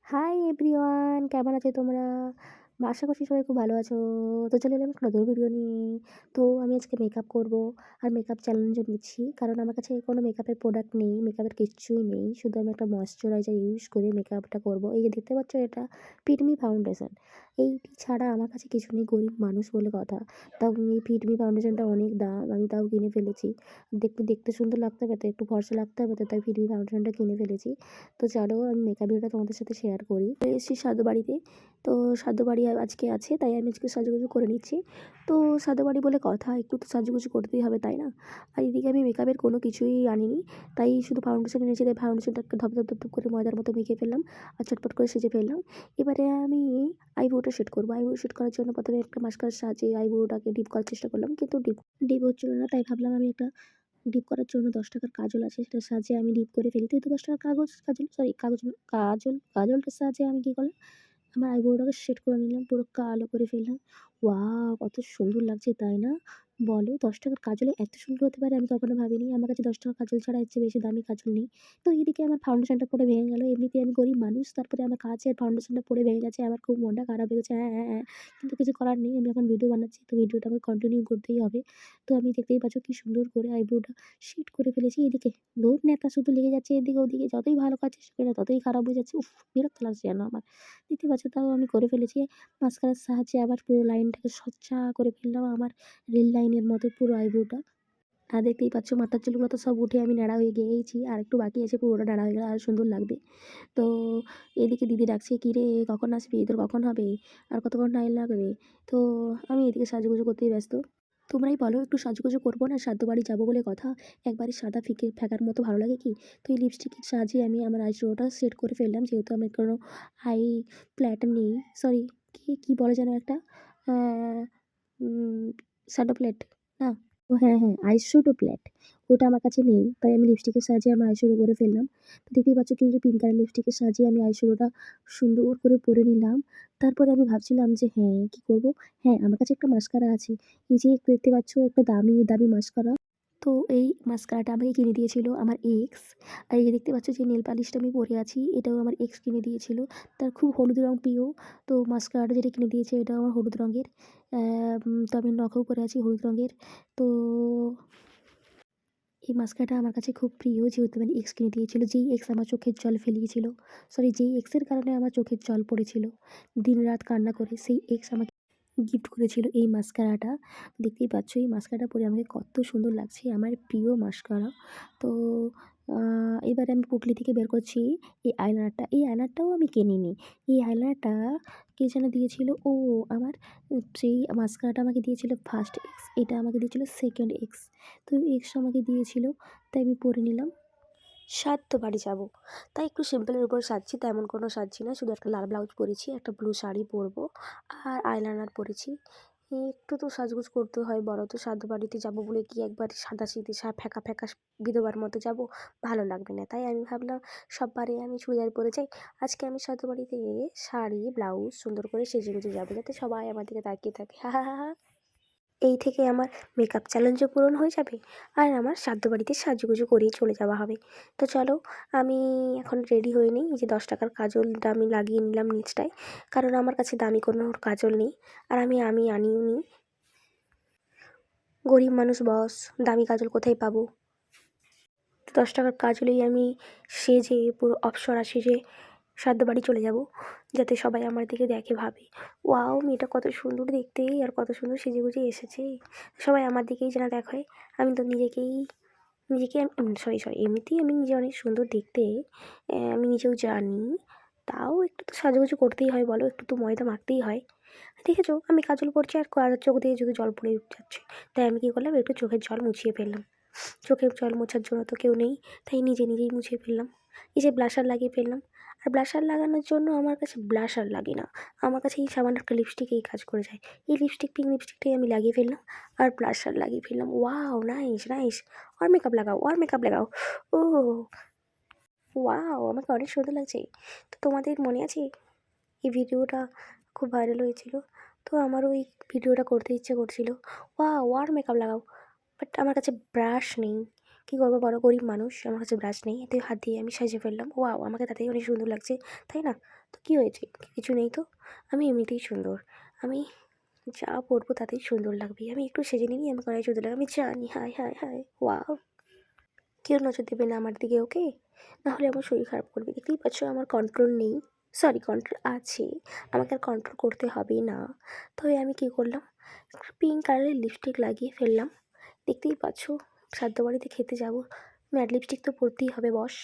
Hi everyone, কেমন আছো তোমরা? আশা করছি সবাই খুব ভালো আছো। তো চলে এলাম একটা নতুন ভিডিও নিয়ে। তো আমি আজকে মেকআপ করব আর মেকআপ চ্যালেঞ্জও নিচ্ছি, কারণ আমার কাছে কোনো মেকআপের প্রোডাক্ট নেই, মেকআপের কিচ্ছুই নেই। শুধু আমি একটা ময়েশ্চারাইজার ইউজ করে মেকআপটা করব। এই যে দেখতে পাচ্ছ, এটা ফিটমি ফাউন্ডেশন। এইটি ছাড়া আমার কাছে কিছু নেই, গরিব মানুষ বলে কথা। তাও এই ফিটমি ফাউন্ডেশনটা অনেক দাম, আমি তাও কিনে ফেলেছি। দেখতে দেখতে সুন্দর লাগতে হবে তো, একটু ফর্সা লাগতে হবে তো, তাই ফিটমি ফাউন্ডেশনটা কিনে ফেলেছি। তো চলো আমি মেকআপ ভিডিওটা তোমাদের সাথে শেয়ার করি। এসেছি সাধু বাড়িতে। তো সাধু বাড়ি আজকে আছে, তাই আমি আজকে সাজুগুজু করে নিচ্ছি। তো সাধু বাড়ি বলে কথা, একটু তো সাজুগুজু করতেই হবে, তাই না? আর এদিকে আমি মেকআপের কোনো কিছুই আনিনি, তাই শুধু ফাউন্ডেশন এনেছি। তাই ফাউন্ডেশনটাকে ধপ ধপ ধপ ধপ করে ময়দার মতো মেখে ফেললাম আর চটপট করে সেজে ফেললাম। এবারে আমি আইব্রোটা সেট করবো। আইব্রো সেট করার জন্য প্রথমে একটা মাস্কারার সাহায্যে আইব্রোটাকে ডিপ করার চেষ্টা করলাম, কিন্তু ডিপ ডিপ হচ্ছিল না। তাই ভাবলাম আমি একটা ডিপ করার জন্য 10 টাকার কাজল আছে, সেটার সাহায্যে আমি ডিপ করে ফেলি। তো 10 টাকার কাজলটার সাহায্যে আমি কী করলাম, আমার আইব্রোটাকে সেট করে নিলাম, পুরো কালো করে ফেললাম। ওয়াও! কত সুন্দর লাগছে, তাই না? বলো, ১০ টাকার কাজলে এত সুন্দর হতে পারে আমি কখনো ভাবিনি। আমার কাছে ১০ টাকার কাজল ছাড়া এর চেয়ে বেশি দামি কাজল নেই। তো এদিকে আমার ফাউন্ডেশনটা পড়ে ভেঙে গেল। এমনিতেই আমি গরিব মানুষ, তারপরে আমার কাচের ফাউন্ডেশনটা পড়ে ভেঙে গেছে। আমার খুব মনটা খারাপ হয়ে গেছে। হ্যাঁ, হ্যাঁ, হ্যাঁ। কিন্তু কিছু করার নেই। আমি এখন ভিডিও বানাচ্ছি, তো ভিডিওটা আমাকে কন্টিনিউ করতেই হবে। তো আমি দেখতেই পাচ্ছ কি সুন্দর করে আইব্রোটা সেট করে ফেলেছি। এদিকে ধুর নেতা শুধু লেগে যাচ্ছে এদিকে ওদিকে। যতই ভালো কাজ চেষ্টা করি না, ততই খারাপ হয়ে যাচ্ছে। উফ! বিরক্ত লাগছে যেন আমার। দেখতে পাচ্ছ, তাও আমি করে ফেলেছি। মাস্কারার সাহায্যে আবার পুরো লাইনটাকে সোজা করে ফেললাম, আমার রেল লাইনের মতো পুরো আইব্রোটা। আর দেখতেই পাচ্ছ মাথার চুলগুলো তো সব উঠে আমি ন্যাড়া হয়ে গিয়েছি। আর একটু বাকি আছে, পুরোটা ন্যাড়া হয়ে গেলে আরো সুন্দর লাগবে। তো এদিকে দিদি ডাকছে, "কিরে কখন আসবি? তোর কখন হবে? আর কতক্ষণ টাইম লাগবে?" তো আমি এদিকে সাজুগুজু করতেই ব্যস্ত। তোমরাই বলো, একটু সাজুগুজু করবো না? সাধ্য বাড়ি যাবো বলে কথা। একবারে সাদা ফিকে ফ্যাকার মতো ভালো লাগে কি? তো এই লিপস্টিকের সাহায্যে আমি আমার আইশ্যাডোটা সেট করে ফেললাম, যেহেতু আমার কোনো আই প্ল্যাট নেই। সরি, কি বলে যেন একটা আ উম শ্যাডো প্লেট না? ও হ্যাঁ, হ্যাঁ, আইশ্যাডো প্যালেট। ওটা আমার কাছে নেই। তাই আমি লিপস্টিকের সাহায্যে আমার আইশ্যাডো করে ফেললাম। তো দেখতেই পাচ্ছ কিন্তু পিঙ্ক কালার লিপস্টিকের সাহায্যে আমি আইশ্যাডোটা সুন্দর করে পরে নিলাম। তারপরে আমি ভাবছিলাম যে হ্যাঁ, কি করব? হ্যাঁ, আমার কাছে একটা মাস্কারা আছে। এই যে দেখতে পাচ্ছ, একটা দামি, দামি মাস্কারা। তো এই মাস্কারাটা আমাকে কিনে দিয়েছিল আমার এক্স। আর এই যে দেখতে পাচ্ছ যে নেল পালিশটা আমি পরে আছি, এটাও আমার এক্স কিনে দিয়েছিল। তার খুব হলুদ রং প্রিয়। তো মাস্কারাটা যেটা কিনে দিয়েছে, এটাও আমার হলুদ রঙের। তো আমি নখেও পরে আছি হলুদ রঙের। তো এই মাস্কারাটা আমার কাছে খুব প্রিয়, যেহেতু আমার এক্স কিনে দিয়েছিল। যেই এক্স আমার চোখের জল ফেলিয়েছিল, সরি, যেই এক্সের কারণে আমার চোখের জল পড়েছিল দিনরাত কান্না করে, সেই এক্স আমাকে গিফট করেছিল এই মাস্কারাটা। দেখতেই পাচ্ছ এই মাস্কারাটা পরে আমাকে কত সুন্দর লাগছে, আমার প্রিয় মাস্কারা। তো এবারে আমি পুঁটলি থেকে বের করছি এই আইলাইনারটা। এই আইলাইনারটাও আমি কিনিনি। এই আইলাইনারটা কে যেন দিয়েছিল? ও আমার সেই মাস্কারাটা আমাকে দিয়েছিল ফার্স্ট এক্স, এটা আমাকে দিয়েছিল সেকেন্ড এক্স। তো এক্স আমাকে দিয়েছিল, তাই আমি পরে নিলাম। সাধ্য বাড়ি যাবো, তাই একটু সিম্পলের উপর সাজছি, তেমন কোনো সাজছি না। শুধু একটা লাল ব্লাউজ পরেছি, একটা ব্লু শাড়ি পরবো আর আইলাইনার পরেছি। একটু তো সাজগোজ করতে হয়, বলো তো? সাধ্য বাড়িতে যাবো বলে কি একবার সাদাসিধে ফ্যাকা ফ্যাকা বিধবার মতো যাবো? ভালো লাগবে না। তাই আমি ভাবলাম সববারে আমি চুড়িদার পরে যাই, আজকে আমি সাধ্য বাড়িতে শাড়ি ব্লাউজ সুন্দর করে সেজেগুজে যাবো, যাতে সবাই আমার দিকে তাকিয়ে থাকে। হা হা হা হা। এই থেকে আমার মেকআপ চ্যালেঞ্জও পূরণ হয়ে যাবে, আর আমার সাধ্য বাড়িতে সাজুগুজু করেই চলে যাওয়া হবে। তো চলো, আমি এখন রেডি হয়ে নিই। এই যে 10 টাকার কাজলটা আমি লাগিয়ে নিলাম নিচটায়, কারণ আমার কাছে দামি কোনো কাজল নেই। আর আমি আনিও নি। গরিব মানুষ বস, দামি কাজল কোথায় পাবো? 10 টাকার কাজলেই আমি সেজে পুরো অপ্সরা সেজে সাধ্য বাড়ি চলে যাব, যাতে সবাই আমার দিকে দেখে, ভাবে ওয়াও মেয়েটা কত সুন্দর দেখতে আর কত সুন্দর সেজেগুজে এসেছে। সবাই আমার দিকেই যেন দেখায়। আমি তো নিজেকে সরি, এমনিতেই আমি নিজে অনেক সুন্দর দেখতে, আমি নিজেও জানি। তাও একটু তো সাজুগুজু করতেই হয়, বলো? একটু তো ময়দা মাখতেই হয়। দেখেছো আমি কাজল পরছি আর চোখ দিয়ে যদি জল পড়ে যাচ্ছে। তাই আমি কী করলাম, একটু চোখের জল মুছিয়ে ফেললাম। চোখের জল মোছার জন্য তো কেউ নেই, তাই নিজেই মুছিয়ে ফেললাম। এই যে ব্লাশার লাগিয়ে ফেললাম। আর ব্লাশার লাগানোর জন্য আমার কাছে ব্লাশার লাগে না, আমার কাছে এই সামান্য একটা লিপস্টিক এই কাজ করে যায়। এই পিঙ্ক লিপস্টিকটাই আমি লাগিয়ে ফেললাম আর ব্লাশার লাগিয়ে ফেললাম। Wow, nice nice. আর মেকআপ লাগাও। ও ওয়াও, আমাকে অনেক সুন্দর লাগছে। তো তোমাদের মনে আছে এই ভিডিওটা খুব ভাইরাল হয়েছিল? তো আমারও এই ভিডিওটা করতে ইচ্ছে করছিল। ওয়াও, আর মেকআপ লাগাও। বাট আমার কাছে ব্রাশ নেই, কী করবো বলো, গরিব মানুষ, আমার কাছে ব্রাশ নেই, এতে হাত দিয়ে আমি সাজিয়ে ফেললাম। ওয়াও! আমাকে তাতেই অনেক সুন্দর লাগছে, তাই না? তো কী হয়েছে? কিছু নেই তো? আমি এমনিতেই সুন্দর। আমি যা পরবো তাতেই সুন্দর লাগবে। আমি একটু সেজে নিলেই আমাকে অনেক সুন্দর লাগে। আমি জানি, হায়, হায়, হায়! ওয়াও! কেউ নজর দেবে না আমার দিকে, ওকে? নাহলে আমার শরীর খারাপ করবে। দেখতেই পাচ্ছ আমার কন্ট্রোল নেই। সরি, কন্ট্রোল আছে। আমাকে আর কন্ট্রোল করতে হবে না। তবে আমি কী করলাম? পিঙ্ক কালারের লিপস্টিক লাগিয়ে ফেললাম। দেখতেই পাচ্ছ, শ্রাদ্ধ বাড়িতে খেতে যাবো। ম্যাট লিপস্টিক তো পরতেই হবে বস।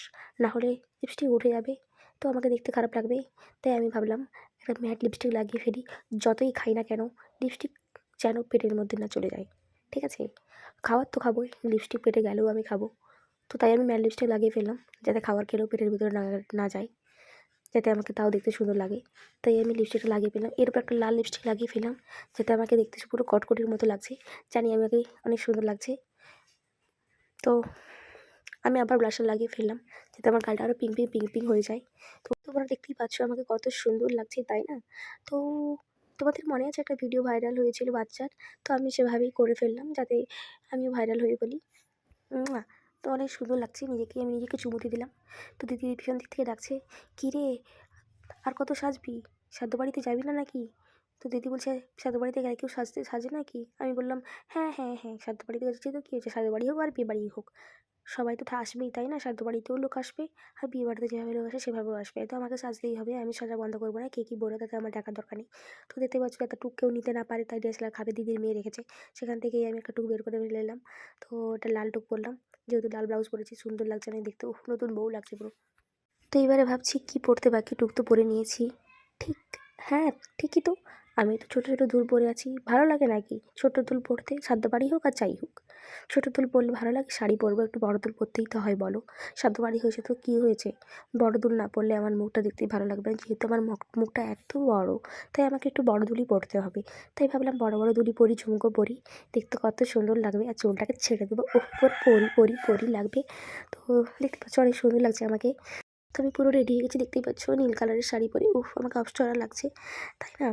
না হলে লিপস্টিক উঠে যাবে। তো আমাকে দেখতে খারাপ লাগবে। তাই আমি ভাবলাম একটা ম্যাট লিপস্টিক লাগিয়ে ফেলি। যতই খাই না কেন, লিপস্টিক যেন পেটের মধ্যে না চলে যায়। ঠিক আছে? খাবার তো খাবোই। লিপস্টিক পেটে গেলেও আমি খাবো। তো তাই আমি ম্যাট লিপস্টিক লাগিয়ে ফেললাম, যাতে খাবার খেলেও পেটের ভিতরে না যায়। যাতে আমাকে তাও দেখতে সুন্দর লাগে। তাই আমি লিপস্টিকটা লাগিয়ে ফেললাম। এরপর একটা লাল লিপস্টিক লাগিয়ে ফেললাম, যাতে আমাকে দেখতে পুরো কটকটির মতো লাগছে। জানি আমাকে অনেক সুন্দর লাগছে। তো আমি আবার ব্লাশার লাগিয়ে ফেললাম, যাতে আমার গালটা আরও পিঙ্ক হয়ে যায়। তো তোমরা দেখতেই পাচ্ছ আমাকে কত সুন্দর লাগছে, তাই না? তো তোমাদের মনে আছে একটা ভিডিও ভাইরাল হয়েছিল বাচ্চার? তো আমি সেভাবেই করে ফেললাম, যাতে আমিও ভাইরাল হয়ে বলি। তো অনেক সুন্দর লাগছে নিজেকে, আমি নিজেকে চুমুতে দিলাম। তো দিদি পিছন দিক থেকে ডাকছে, কী রে, আর কত সাজবি? শ্রাদ্ধ বাড়িতে যাবি না নাকি? তো দিদি বলছে, শ্রাদ্ধ বাড়িতে গেলে কেউ সাজে নাকি? আমি বললাম, হ্যাঁ, হ্যাঁ, হ্যাঁ, শ্রাদ্ধ বাড়িতে যাচ্ছি তো কী হয়েছে? শ্রাদ্ধ বাড়ি হোক আর বিয়ে বাড়ি হোক, সবাই তো আসবেই, তাই না? শ্রাদ্ধ বাড়িতেও লোক আসবে, আর বিয়ে বাড়িতে যেভাবে লোক আসে সেভাবেও আসবে। তো আমাকে সাজতেই হবে, আমি সাজা বন্ধ করবো না। কে কী বলে তাতে আমার দেখার দরকার নেই। তো দেখতে পাচ্ছ এতটুক কেউ নিতে না পারে, তাই ডিএসএলআর খাবে দিদির মেয়ে রেখেছে। সেখান থেকেই আমি একটা টুক বের করে ফেলে এলাম। তো এটা লাল টুক পরলাম, যেহেতু লাল ব্লাউজ পরেছি, সুন্দর লাগছে অনেক দেখতে। উফ, নতুন বউ লাগছে পুরো। তো এবারে ভাবছি কী পরতে, বাকি টুক তো পরে নিয়েছি। ঠিক, হ্যাঁ, ঠিকই তো। আমি তো ছোটো ছোটো দুল পরে আছি, ভালো লাগে নাকি ছোটো দুল পরতে? শ্রাদ্ধ বাড়ি হোক আর যাই হোক, ছোটো দুল পরলে ভালো লাগে? শাড়ি পরবো, একটু বড় দুল পরতেই তো হয় বলো। শ্রাদ্ধ বাড়ি হয়েছে তো কী হয়েছে? বড় দুল না পরলে আমার মুখটা দেখতেই ভালো লাগবে না, যেহেতু আমার মুখটা এত বড়, তাই আমাকে একটু বড় দুলই পরতে হবে। তাই ভাবলাম বড় বড় দুলই পরি, ঝুমকো পরি, দেখতে কত সুন্দর লাগবে। আর চুলটাকে ছেড়ে দেবো, ওহ, পরি লাগবে। তো দেখতে পাচ্ছ অনেক সুন্দর লাগছে আমাকে। তো আমি পুরো রেডি হয়ে গেছি, দেখতেই পাচ্ছ নীল কালারের শাড়ি পরে। উফ, আমাকে অপসরা লাগছে, তাই না?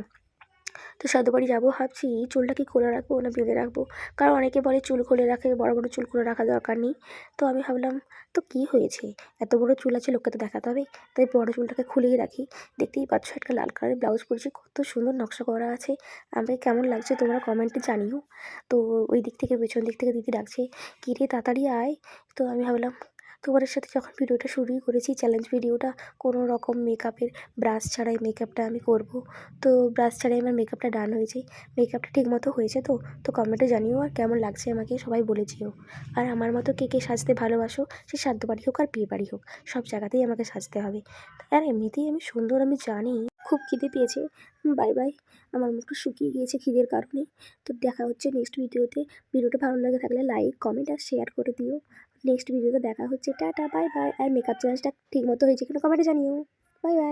তো শ্রাদ্ধ বাড়ি যাবো ভাবছি, চুলটা কি খোলা রাখবো না বেঁধে রাখবো? কারণ অনেকে বলে চুল খুলে রাখে, বড় বড় চুল খুলে রাখার দরকার নেই। তো আমি ভাবলাম, তো কী হয়েছে, এত বড় চুল আছে, লোককে তো দেখাতে হবে, তাই বড় চুলটাকে খুলেই রাখি। দেখতেই পাচ্ছ একটা লাল কালারের ব্লাউজ পরেছি, কত সুন্দর নকশা করা আছে। আমাকে কেমন লাগছে তোমরা কমেন্টে জানিও। তো ওই দিক থেকে, পেছন দিক থেকে দিদি ডাকছে, কী রে তাড়াতাড়ি আয়। তো আমি ভাবলাম তোমাদের সাথে যখন ভিডিওটা শুরুই করেছি, চ্যালেঞ্জ ভিডিওটা, কোনো রকম মেকআপের ব্রাশ ছাড়াই মেকআপটা আমি করব। তো ব্রাশ ছাড়াই আমার মেকআপটা ডান হয়েছে। মেকআপটা ঠিকমতো হয়েছে তো? তো কমেন্টে জানিও, আর কেমন লাগছে আমাকে সবাই বলে যেও। আর আমার মতো কে কে সাজতে ভালোবাসো, সে শ্রাদ্ধ বাড়ি হোক আর বিয়ে বাড়ি হোক, সব জায়গাতেই আমাকে সাজতে হবে। আর এমনিতেই আমি সুন্দর, আমি জানি। খুব খিদে পেয়েছে, বাই বাই। আমার মুখটা শুকিয়ে গিয়েছে খিদের কারণে। তো দেখা হচ্ছে নেক্সট ভিডিওতে। ভিডিওটা ভালো লাগে থাকলে লাইক, কমেন্ট আর শেয়ার করে দিও। নেক্সট ভিডিওতে দেখা হচ্ছে, টাটা, বাই বাই। আর মেকআপ চ্যালেঞ্জটা ঠিকমতো হয়েছে কিনা কমেন্টে জানিও। Bye bye.